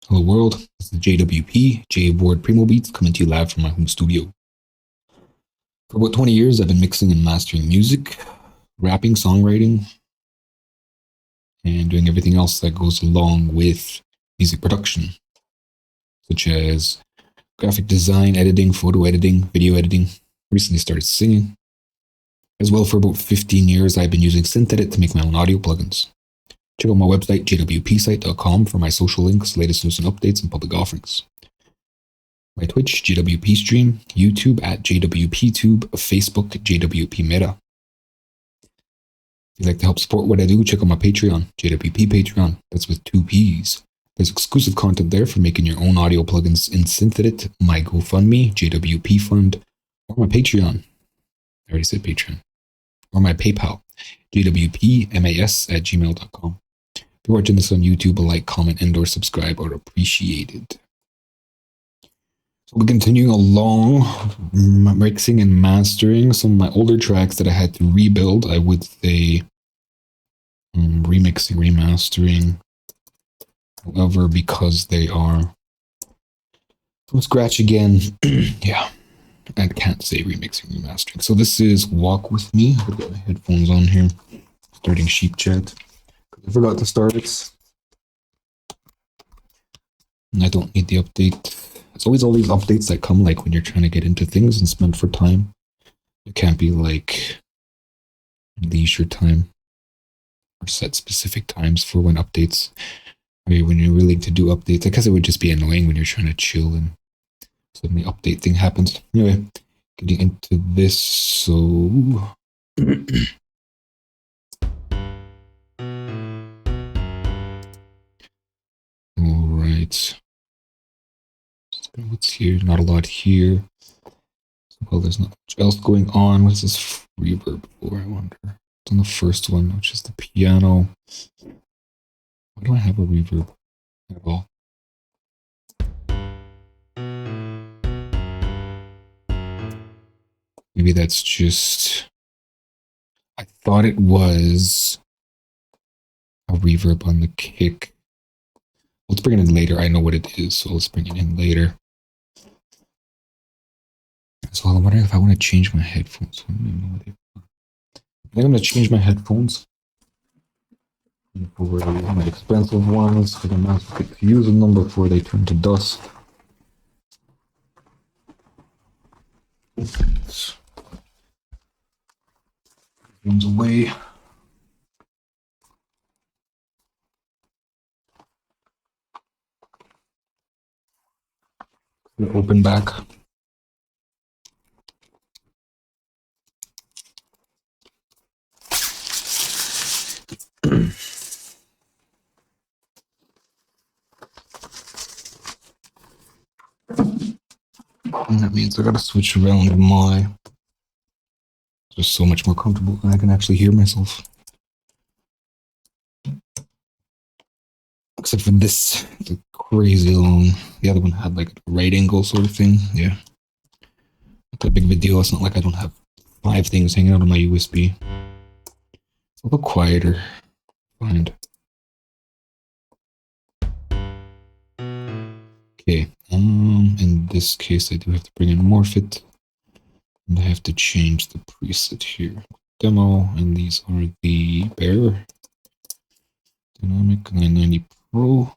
Hello world, this is JWP, J Board Primo Beats, coming to you live from my home studio. For about 20 years, I've been mixing and mastering music, rapping, songwriting, and doing everything else that goes along with music production, such as graphic design, editing, photo editing, video editing. Recently started singing. As well, for about 15 years, I've been using SynthEdit to make my own audio plugins. Check out my website, jwpsite.com, for my social links, latest news and updates, and public offerings. My Twitch, JWP stream, YouTube at JWPTube, Facebook, JWP Meta. If you'd like to help support what I do, check out my Patreon, JWP Patreon. That's with 2 P's. There's exclusive content there for making your own audio plugins in SynthEdit, my GoFundMe, JWP Fund, or my Patreon. I already said Patreon. Or my PayPal, jwpmas@gmail.com. If you're watching this on YouTube, a like, comment, and or subscribe are appreciated. So we're continuing along, mixing and mastering some of my older tracks that I had to rebuild. I would say remixing, remastering. However, because they are from scratch again, yeah, I can't say remixing, remastering. So this is Walk With Me. I've got my headphones on here, starting Sheep Chat. I forgot to start it. And I don't need the update. It's always all these updates that come like when you're trying to get into things and spend for time. It can't be like leisure time or set specific times for when updates, or when you're willing to do updates. I guess it would just be annoying when you're trying to chill and suddenly update thing happens. Anyway, getting into this, so all right. What's here? Not a lot here. Well, there's not much else going on. What's this reverb for, I wonder? It's on the first one, which is the piano. Why do I have a reverb at all? Maybe that's just... I thought it was a reverb on the kick. Let's bring it in later. I know what it is, so let's bring it in later. So I'm wondering if I want to change my headphones. I think I'm going to change my headphones for my expensive ones, because I'm not using them before they turn to dust. One's away. Open back. And that means I gotta switch around my... Just so much more comfortable, and I can actually hear myself. Except for this, it's crazy long. The other one had like a right angle sort of thing. Yeah. Not that big of a deal. It's not like I don't have 5 things hanging out on my USB. It's a little quieter. Find. Okay. In this case, I do have to bring in Morphit. And I have to change the preset here. Demo, and these are the Bear Dynamic 990 Pro.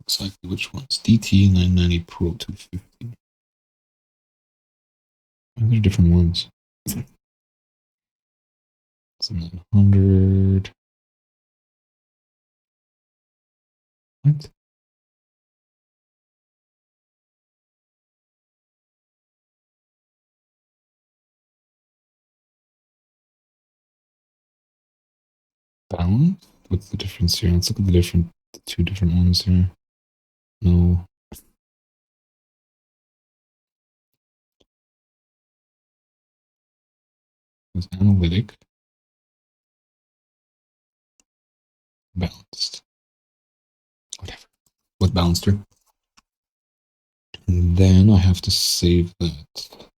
Exactly which ones? DT 990 Pro 250. And they're different ones. It's a 900. What? Balance? What's the difference here? Let's look at the 2 different ones here. No. It's analytic. Balanced. Whatever. What balanced here? And then I have to save that.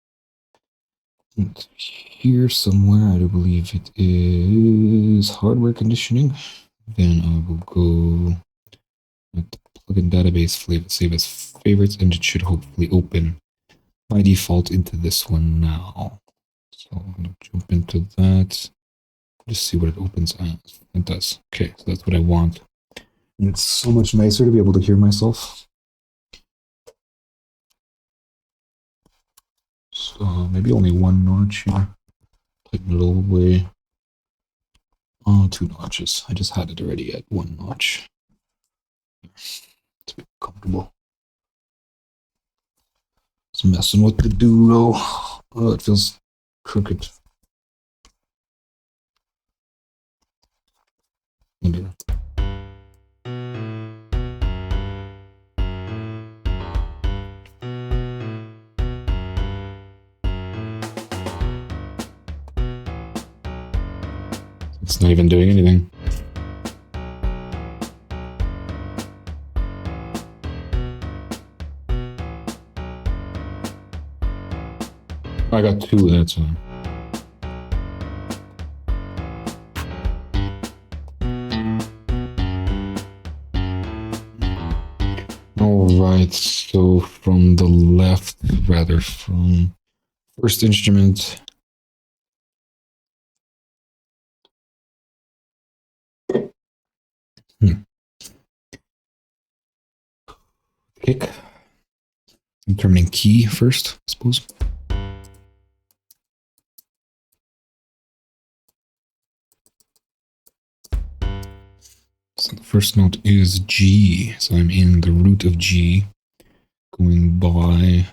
And here somewhere, I do believe it is hardware conditioning. Then I will go at the plugin database, save as favorites, and it should hopefully open by default into this one now. So I'm going to jump into that. Just see what it opens as. It does. Okay, so that's what I want. And it's so much nicer to be able to hear myself. So maybe only one notch here. Tighten it all the way. Oh, 2 notches. I just had it already at 1 notch. It's a bit comfortable. It's messing with the duo. Oh, it feels crooked. Whatever. It's not even doing anything. I got 2, that's fine. Alright, so from the left, rather from first instrument. Kick. Determining key first, I suppose. So the first note is G. So I'm in the root of G, going by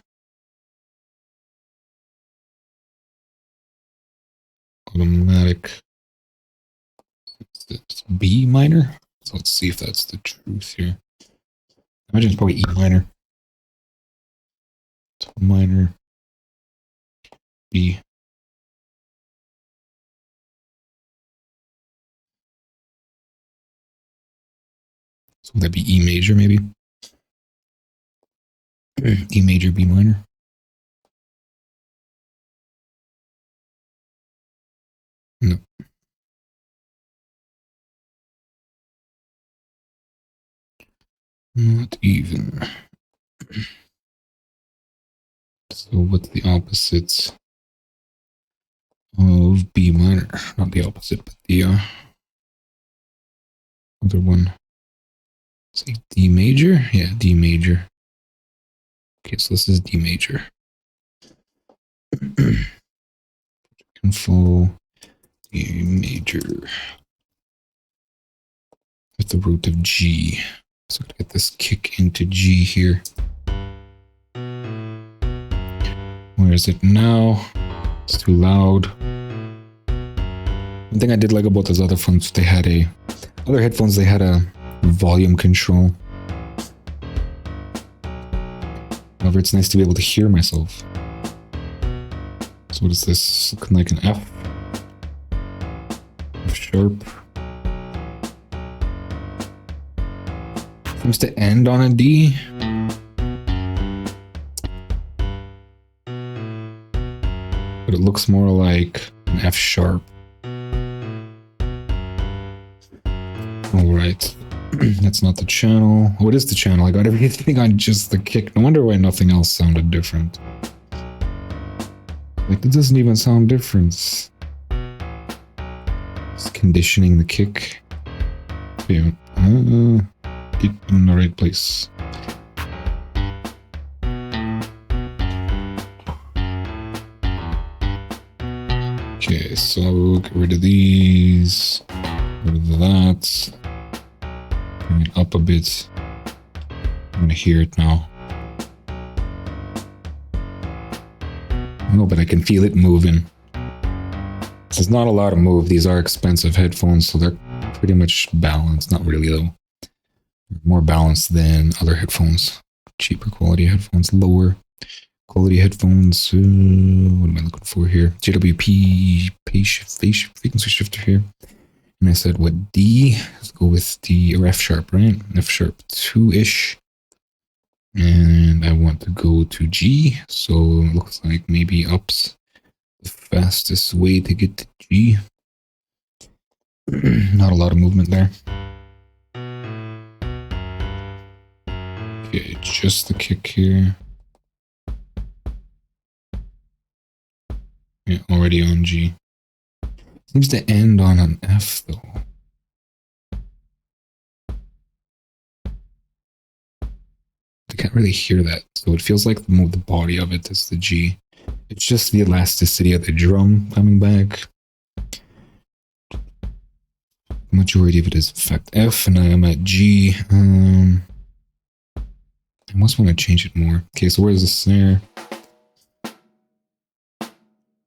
automatic. It's B minor. So let's see if that's the truth here. I imagine it's probably E minor. So minor, B. So would that be E major maybe? E major, B minor. No. Not even. So what's the opposites of B minor? Not the opposite, but the other one. Say D major? Yeah, D major. Okay, so this is D major. Info D major with the root of G. So I'm gonna get this kick into G here. Where is it now? It's too loud. One thing I did like about those other phones, they had other headphones, they had a volume control. However, it's nice to be able to hear myself. So what is this? Looking like an F. F sharp. Seems to end on a D. But it looks more like an F sharp. Alright. That's not the channel. What is the channel? I got everything on just the kick. No wonder why nothing else sounded different. Like, it doesn't even sound different. It's conditioning the kick. Yeah. Get in the right place. Okay, so get rid of these. Get rid of that. Bring it up a bit. I'm gonna hear it now. No, but I can feel it moving. There's not a lot of move. These are expensive headphones, so they're pretty much balanced. Not really, though. More balanced than other headphones. Cheaper quality headphones, lower quality headphones. What am I looking for here? JWP frequency shifter here. And I said, what D? Let's go with D or F sharp, right? F sharp 2-ish. And I want to go to G. So it looks like maybe up's the fastest way to get to G. Not a lot of movement there. Okay, just the kick here. Yeah, already on G. Seems to end on an F though. I can't really hear that, so it feels like the body of it is the G. It's just the elasticity of the drum coming back. Majority of it is in fact F, and I am at G. I must want to change it more. Okay, so where's the snare?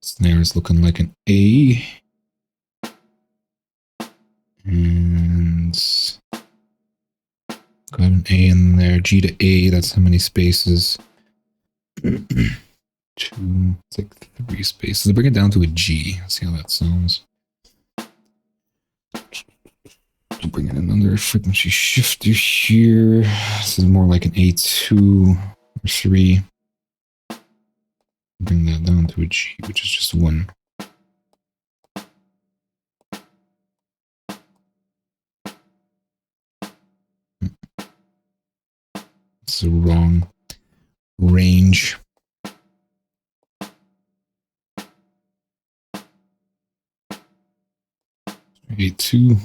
Snare is looking like an A. And got an A in there. G to A, that's how many spaces. Two, it's like 3 spaces. Bring it down to a G. See how that sounds. Bring in another frequency shifter here. This is more like an A2 or 3. Bring that down to a G, which is just 1. It's the wrong range. A2.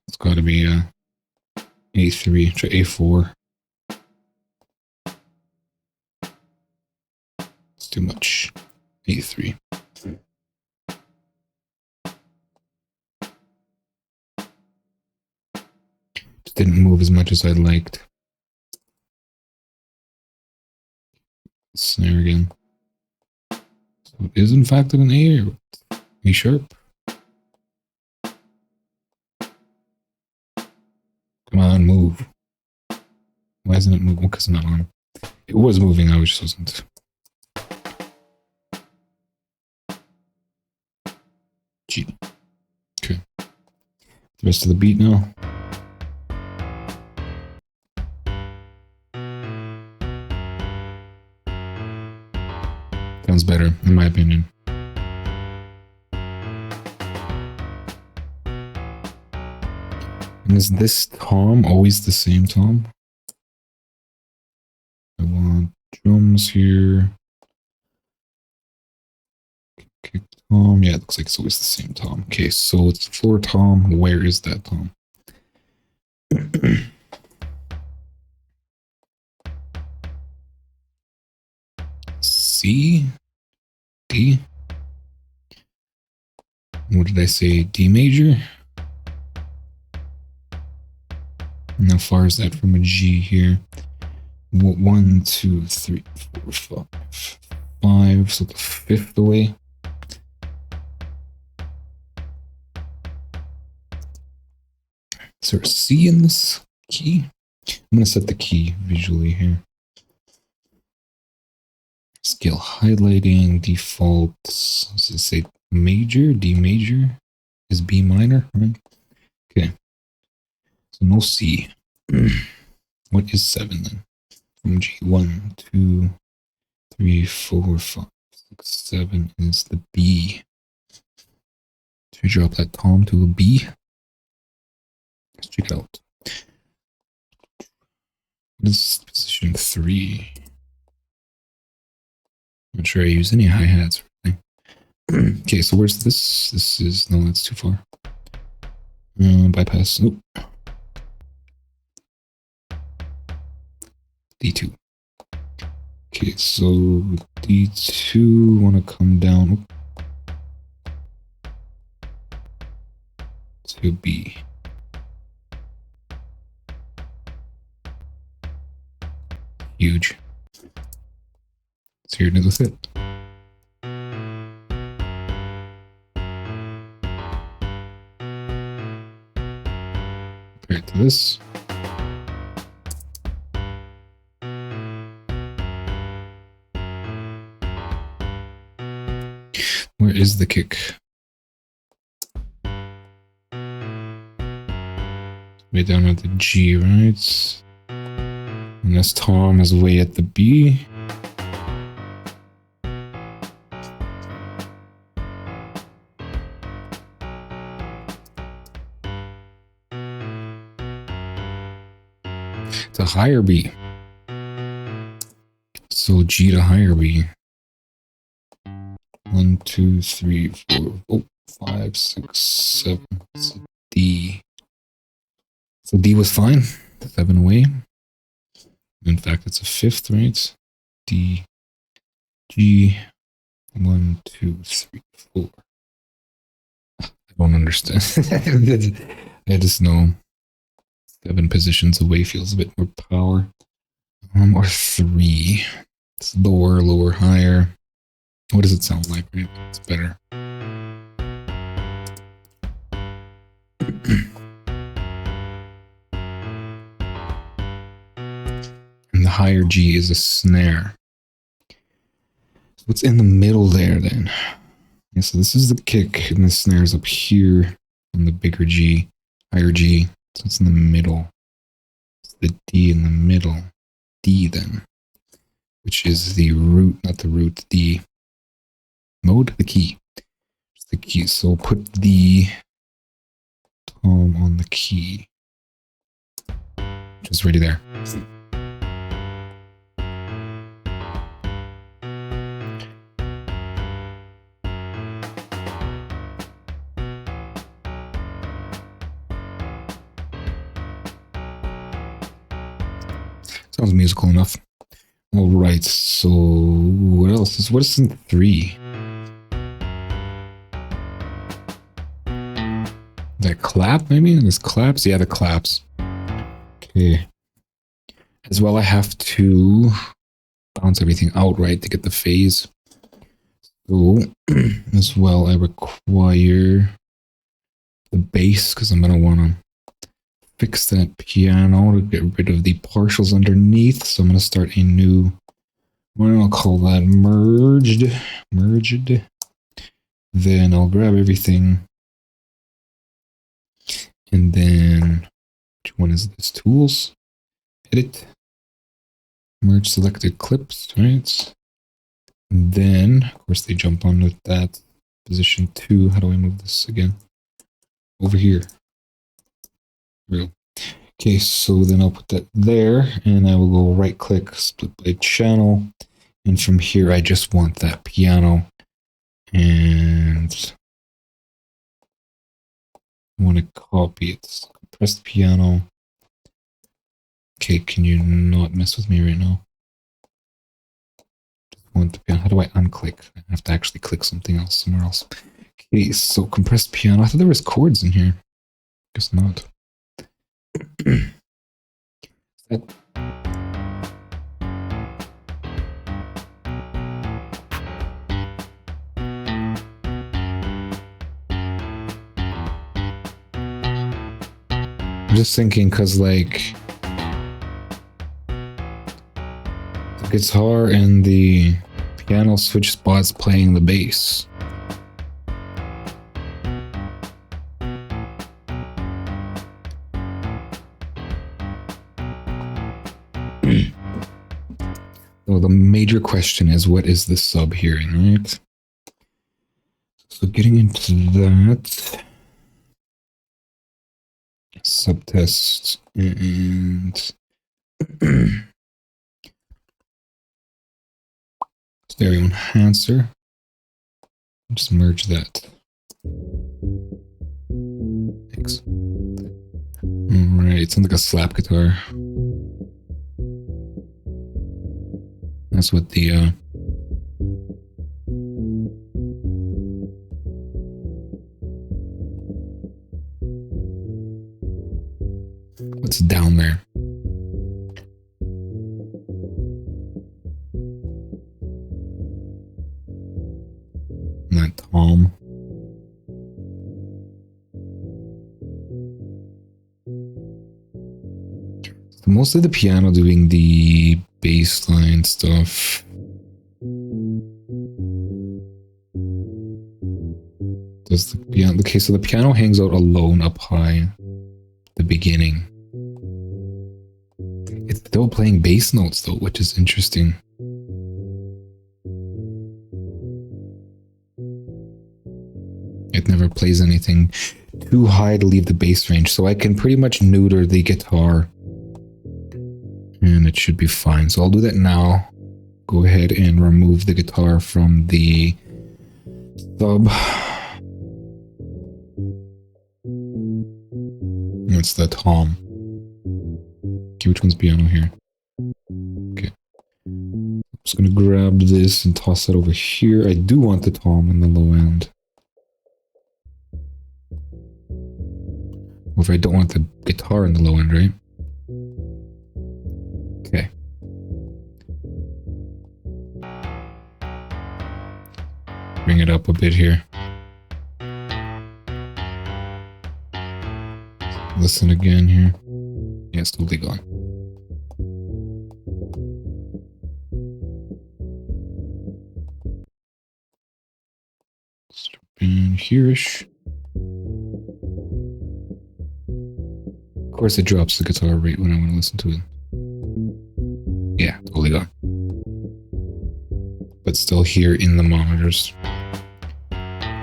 It's got to be A3 to A4. It's too much. A3. Just didn't move as much as I liked. Snare again. So it is in fact an A or A sharp. Come on, move. Why isn't it moving? Because it's not on. It was moving, I just wasn't. G. Okay. The rest of the beat now. Sounds better, in my opinion. And is this tom always the same tom? I want drums here. Kick tom. Yeah, it looks like it's always the same tom. Okay, so it's the floor tom. Where is that tom? C? D? What did I say? D major? And how far is that from a G here? 1, 2, 3, 4, 5. 5, so the 5th away. Is there a C in this key? I'm going to set the key visually here. Scale highlighting, defaults. Does it say major? D major is B minor, right? Okay. So no C. What is 7 then? From G, 1, 2, 3, 4, 5, 6, 7 is the B. Should we drop that tom to a B? Let's check it out. What is position 3? Not sure I use any hi-hats or anything. Okay, so where's this? This is, no, that's too far. Bypass, nope. D2. Okay, so D2, want to come down to B. Huge. So you're done with it. Compare it to this. Where is the kick? Way down at the G, right? And this tom is way at the B. It's a higher B. So G to higher B. 1, 2, 3, 4, 5, 6, 7. So D. So D was fine. 7 away. In fact, it's a fifth, right? D, G. 1, 2, 3, 4. I don't understand. I just know 7 positions away feels a bit more power. Or 3. It's lower, higher. What does it sound like? Right? It's better. And the higher G is a snare. So what's in the middle there then? Yeah, so this is the kick, and the snare's up here on the bigger G, higher G. So it's in the middle. It's the D in the middle. D then, which is the root, not the root, the mode, the key. It's the key. So put the tom on the key, which is already there. Sounds musical enough. All right, so what else? What is in 3? That clap, maybe? There's claps? Yeah, the claps. Okay. As well, I have to bounce everything out, right, to get the phase. So, as well, I require the bass, because I'm going to want to fix that piano to get rid of the partials underneath. So I'm going to start a new one. I'll call that merged. Then I'll grab everything. And then, which one is this? Tools, edit, merge selected clips, right? And then, of course, they jump on with that. Position 2. How do I move this again? Over here. Real. Okay, so then I'll put that there, and I will go right click, split by channel, and from here I just want that piano, and I want to copy it. Press the piano. Okay, can you not mess with me right now? Just want the piano. How do I unclick? I have to actually click something else somewhere else. Okay, so compressed piano. I thought there was chords in here. Guess not. That I'm just thinking because like the guitar and the piano switch spots playing the bass. So the major question is, what is the sub hearing, right? So getting into that, subtest and stereo enhancer. Just merge that. Thanks. All right, it sounds like a slap guitar. That's what the what's down there? And that tom. So mostly the piano doing the bass line stuff. Does the piano? Okay, so the piano hangs out alone up high. The beginning. It's still playing bass notes though, which is interesting. It never plays anything too high to leave the bass range, so I can pretty much neuter the guitar And it should be fine. So I'll do that now. Go ahead and remove the guitar from the sub. It's the tom. Okay, which one's piano here? Okay. I'm just going to grab this and toss it over here. I do want the tom in the low end. Or if I don't want the guitar in the low end, right? Okay. Bring it up a bit here. Listen again here. Yeah, it's totally gone. And here-ish. Of course, it drops the guitar rate when I want to listen to it. Yeah, totally gone. But still here in the monitors.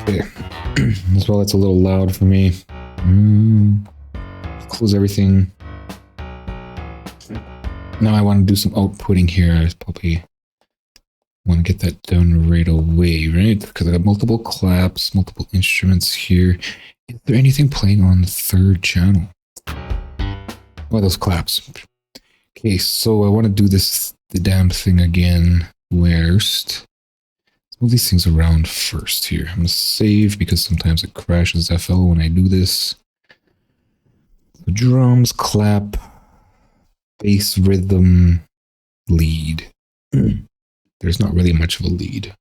Okay. As well, it's a little loud for me. Close everything. Now I want to do some outputting here. I probably want to get that done right away, right? Because I got multiple claps, multiple instruments here. Is there anything playing on the third channel? Oh, those claps. Okay, so I want to do this, the damn thing again. Worst. Let's move these things around first here. I'm going to save because sometimes it crashes FL when I do this. The drums, clap, bass, rhythm, lead. There's not really much of a lead.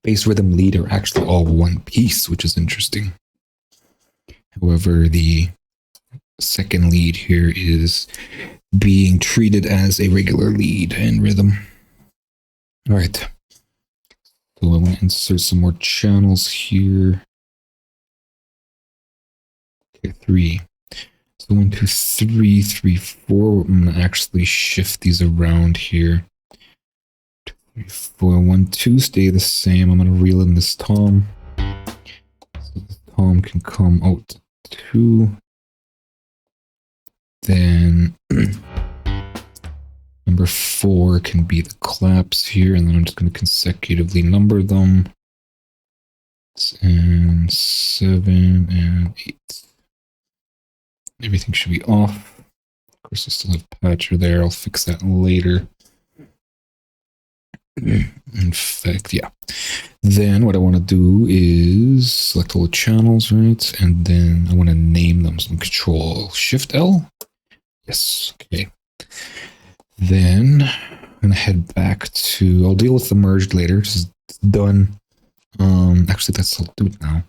Bass, rhythm, lead are actually all one piece, which is interesting. However, the second lead here is being treated as a regular lead in rhythm. All right. So I want to insert some more channels here. Okay, 3. So 1, 2, 3, 3, 4. I'm going to actually shift these around here. 2, 3, 4, 1, 2 stay the same. I'm going to reel in this tom. So the tom can come out 2. Then number 4 can be the claps here, and then I'm just going to consecutively number them. And 7 and 8. Everything should be off. Of course, I still have patcher there. I'll fix that later. In fact, yeah. Then what I want to do is select all the channels, right? And then I want to name them. So Control-Shift-L. Yes, okay. Then I'm going to head back to, I'll deal with the merged later. It's done. Actually, I'll do it now.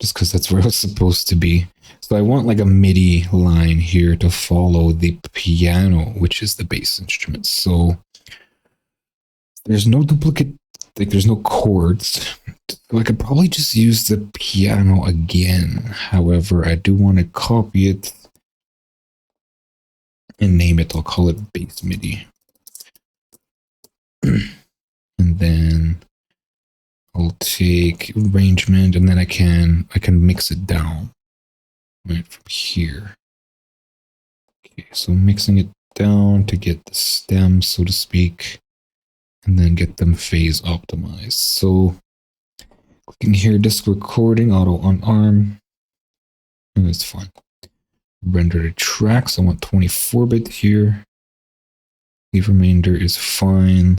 Just because that's where it's supposed to be. So I want like a MIDI line here to follow the piano, which is the bass instrument. So there's no duplicate, like there's no chords. So I could probably just use the piano again. However, I do want to copy it and name it. I'll call it bass MIDI. And then I'll take arrangement, and then I can mix it down right from here. Okay, so mixing it down to get the stems, so to speak, and then get them phase optimized. So clicking here, disk recording, auto on arm, and it's fine. Render the tracks. I want 24-bit here. Leave remainder is fine.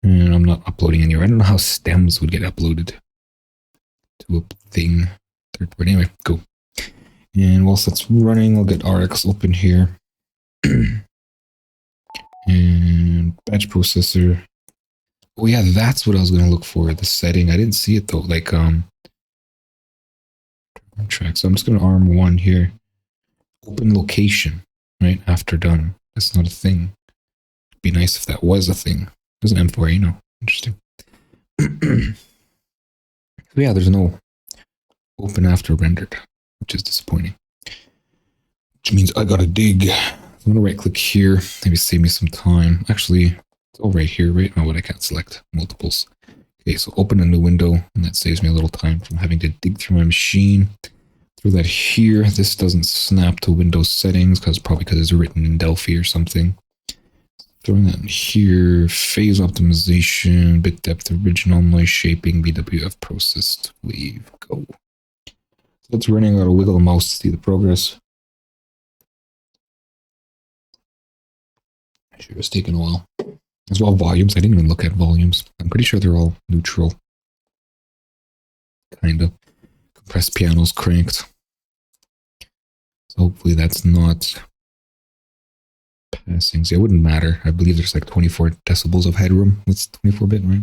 And I'm not uploading anywhere. I don't know how stems would get uploaded to a thing. Third party. Anyway, go. And whilst that's running, I'll get RX open here. And batch processor. Oh yeah, that's what I was going to look for. The setting. I didn't see it though. Like, track. So I'm just going to arm 1 here. Open location, right? After done. That's not a thing. It'd be nice if that was a thing. There's an M4, you know. Interesting. So yeah, there's no open after rendered, which is disappointing. Which means I gotta dig. I'm gonna right click here, maybe save me some time. Actually, it's all right here, right? Oh, but I can't select multiples. Okay, so open a new window, and that saves me a little time from having to dig through my machine. Throw that here. This doesn't snap to Windows settings probably because it's written in Delphi or something. Throwing that in here. Phase optimization, bit depth, original noise shaping, BWF processed wave. Go. So that's running. I gotta wiggle the mouse to see the progress. Sure, it's taking a while. As well, volumes. I didn't even look at volumes. I'm pretty sure they're all neutral. Kind of. Compressed piano's cranked. So hopefully that's not passing. See, it wouldn't matter. I believe there's like 24 decibels of headroom with 24-bit, right?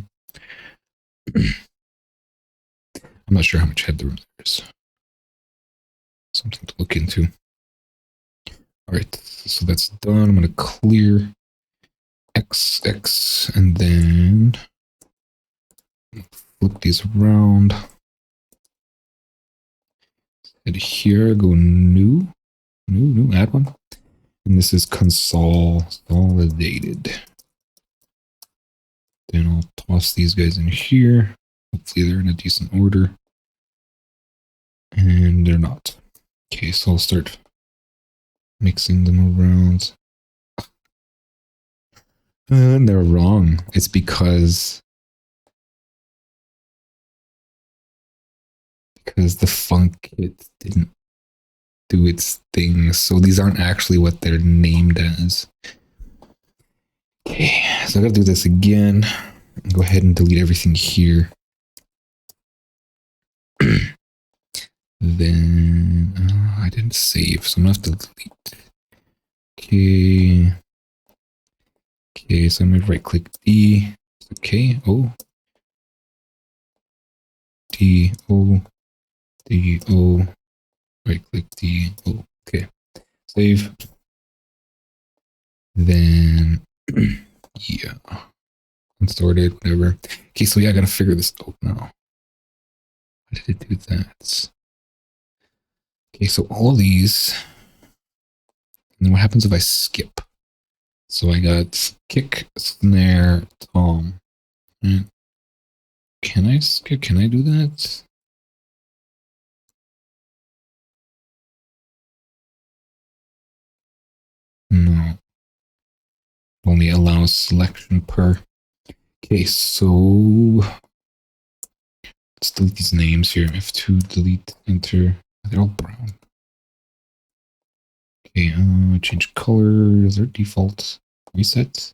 I'm not sure how much headroom there is. Something to look into. All right, so that's done. I'm going to clear XX and then flip these around. Head here, go new, add one. And this is consolidated. Then I'll toss these guys in here. Hopefully they're in a decent order. And they're not. Okay, so I'll start mixing them around. And they're wrong. It's because the funk kit didn't do its thing. So these aren't actually what they're named as. Okay, so I gotta do this again. Go ahead and delete everything here. Then I didn't save, so I'm gonna have to delete. Okay. Okay, so I'm gonna right click D. Okay, O. D O. D O. Right click D O. Okay. Save. Then yeah. Unsorted, whatever. Okay, so yeah, I gotta figure this out now. How did it do that? Okay, so all of these. And then what happens if I skip? So I got kick, snare, tom. Can I skip? Can I do that? No. Only allows selection per. Okay, so let's delete these names here. F2, delete, enter. They're all brown. Okay, change color. Is there default reset?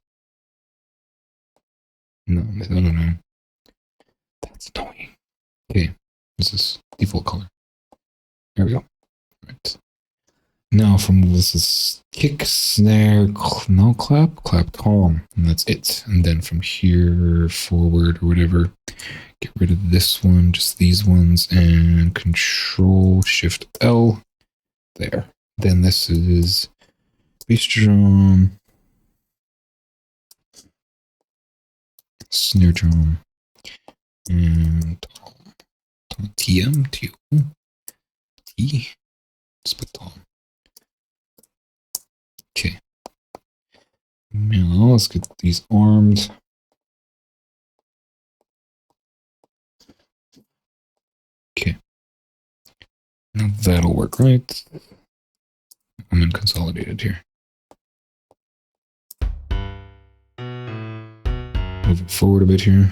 No, I don't know. That's annoying. Okay, this is default color. There we go. Right. Now from this is kick, snare, no clap, tom, and that's it. And then from here forward or whatever, get rid of this one, just these ones, and Control Shift L. There. Then this is bass drum, snare drum, and TM, T, let's put tom. Okay. Now let's get these armed. Okay. Now that'll work, right? I'm in consolidated here. Move it forward a bit here.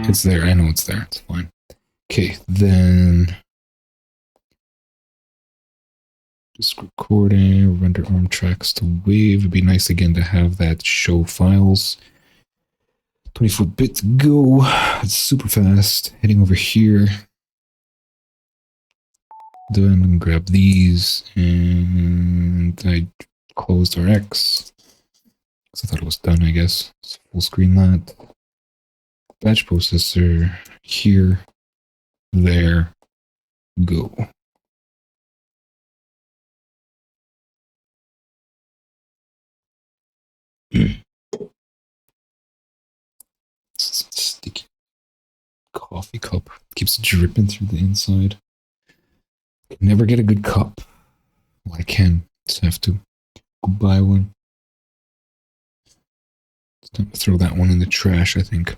It's there. I know it's there. It's fine. Okay, then just recording, render arm tracks to wave. It'd be nice again to have that show files. 24-bit to go. It's super fast. Heading over here. Then grab these, and I closed RX. So I thought it was done, I guess. So full screen that. Batch processor here, there, go. Sticky coffee cup keeps dripping through the inside. Can never get a good cup. Well, I can. Just have to go buy one. It's time to throw that one in the trash, I think.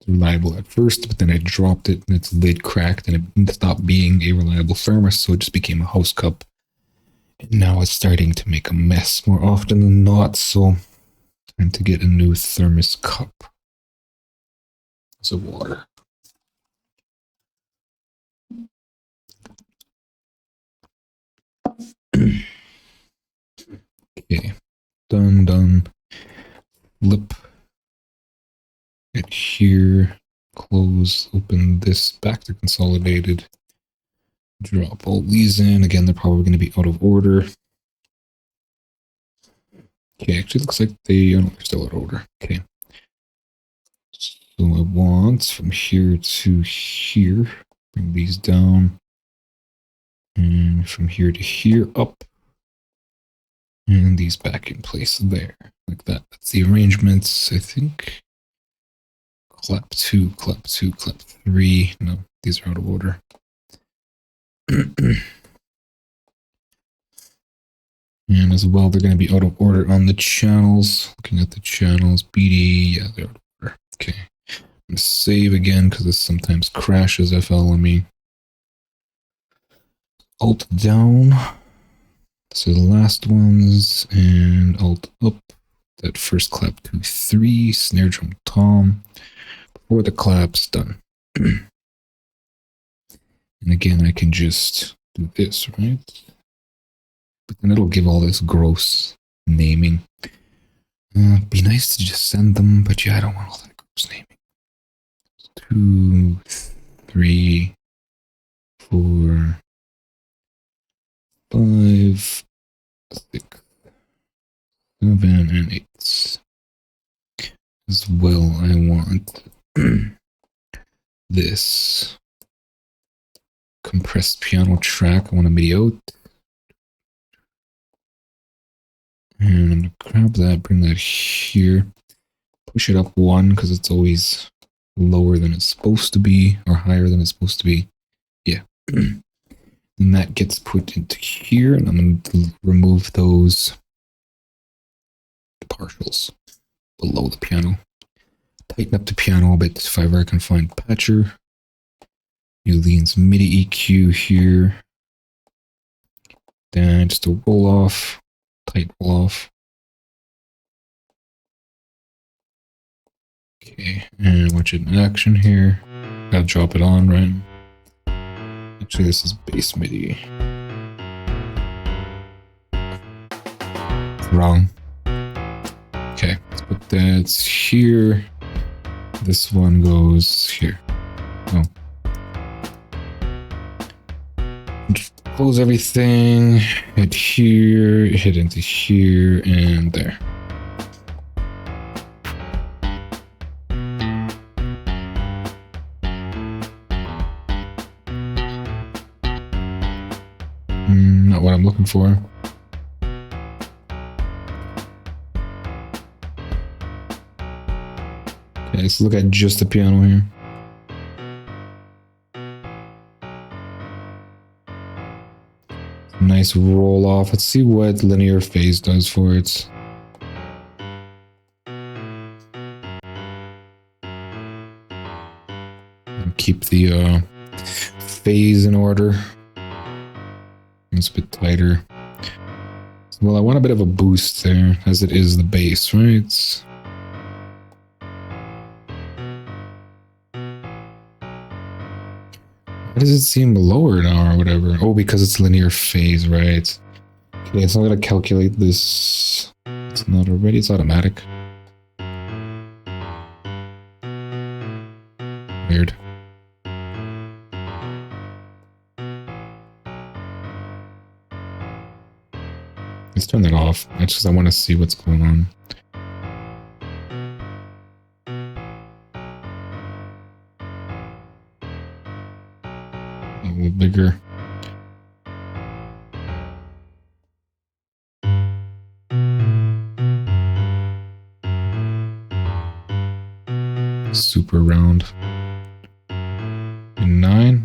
reliable at first, but then I dropped it and its lid cracked and it stopped being a reliable thermos, so it just became a house cup. And now it's starting to make a mess more often than not, so time to get a new thermos cup. It's of water. Okay, done. Flip it here, close, open this back to consolidated, drop all these in. Again, they're probably going to be out of order. Okay, actually looks like they're still out of order. Okay. So I want from here to here, bring these down, and from here to here up, and these back in place there, like that. That's the arrangements, I think. Clap 2, clap 2, clap 3. No, these are out of order. And as well, they're going to be out of order on the channels. Looking at the channels, BD, yeah, they're out of order. Okay. I'm going to save again because this sometimes crashes FL on me. Alt down. So the last ones, and Alt up. That first clap 2, 3, snare drum tom. Before the clap's done. And again, I can just do this, right? But then it'll give all this gross naming. It'd be nice to just send them, but yeah, I don't want all that gross naming. 2, 3, 4, 5, 6, 7, and 8. As well, I want this compressed piano track. I want a MIDI out. And I'm going to grab that, bring that here, push it up 1 because it's always lower than it's supposed to be, or higher than it's supposed to be. Yeah. And that gets put into here, and I'm going to remove those partials below the piano. Tighten up the piano a bit if ever I can find patcher. New Lean's MIDI EQ here. Then just a roll off, tight roll off. Okay, and watch it in action here. Gotta drop it on, right? Actually, this is bass MIDI. Wrong. Okay, let's put that here. This one goes here. Oh. Just close everything. Hit here, hit into here, and there. Not what I'm looking for. Okay, let's look at just the piano here. Nice roll off. Let's see what linear phase does for it. Keep the phase in order. It's a bit tighter. Well, I want a bit of a boost there, as it is the bass, right? Why does it seem lower now or whatever? Oh, because it's linear phase, right? Okay, it's not gonna calculate this. It's not already, it's automatic. Weird. Let's turn that off. That's just I want to see what's going on. A little bigger. Super round. 9.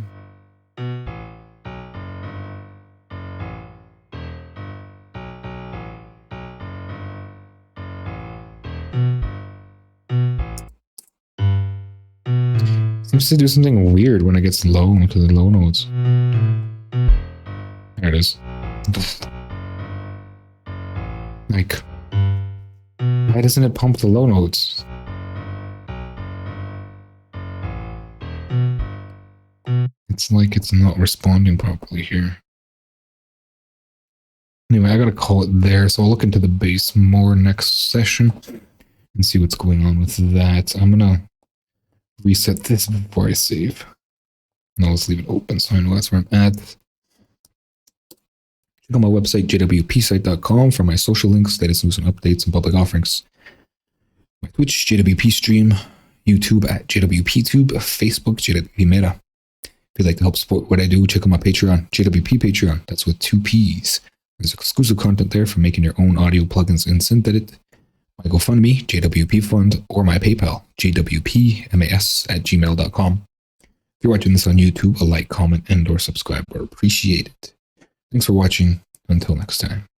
Seems to do something weird when it gets low into the low notes. There it is. Like, why doesn't it pump the low notes? It's like it's not responding properly here. Anyway, I gotta call it there, so I'll look into the bass more next session and see what's going on with that. I'm gonna reset this before I save. No, let's leave it open so I know that's where I'm at. Check out my website, jwpsite.com, for my social links, latest news and updates, and public offerings. My Twitch, JWP stream, YouTube at JWPtube, Facebook, JWP Meta. If you'd like to help support what I do, check out my Patreon, JWP Patreon. That's with 2 P's. There's exclusive content there for making your own audio plugins and synth edit. My GoFundMe, JWP Fund, or my PayPal, jwpmas@gmail.com. If you're watching this on YouTube, a like, comment, and or subscribe are appreciated. Thanks for watching. Until next time.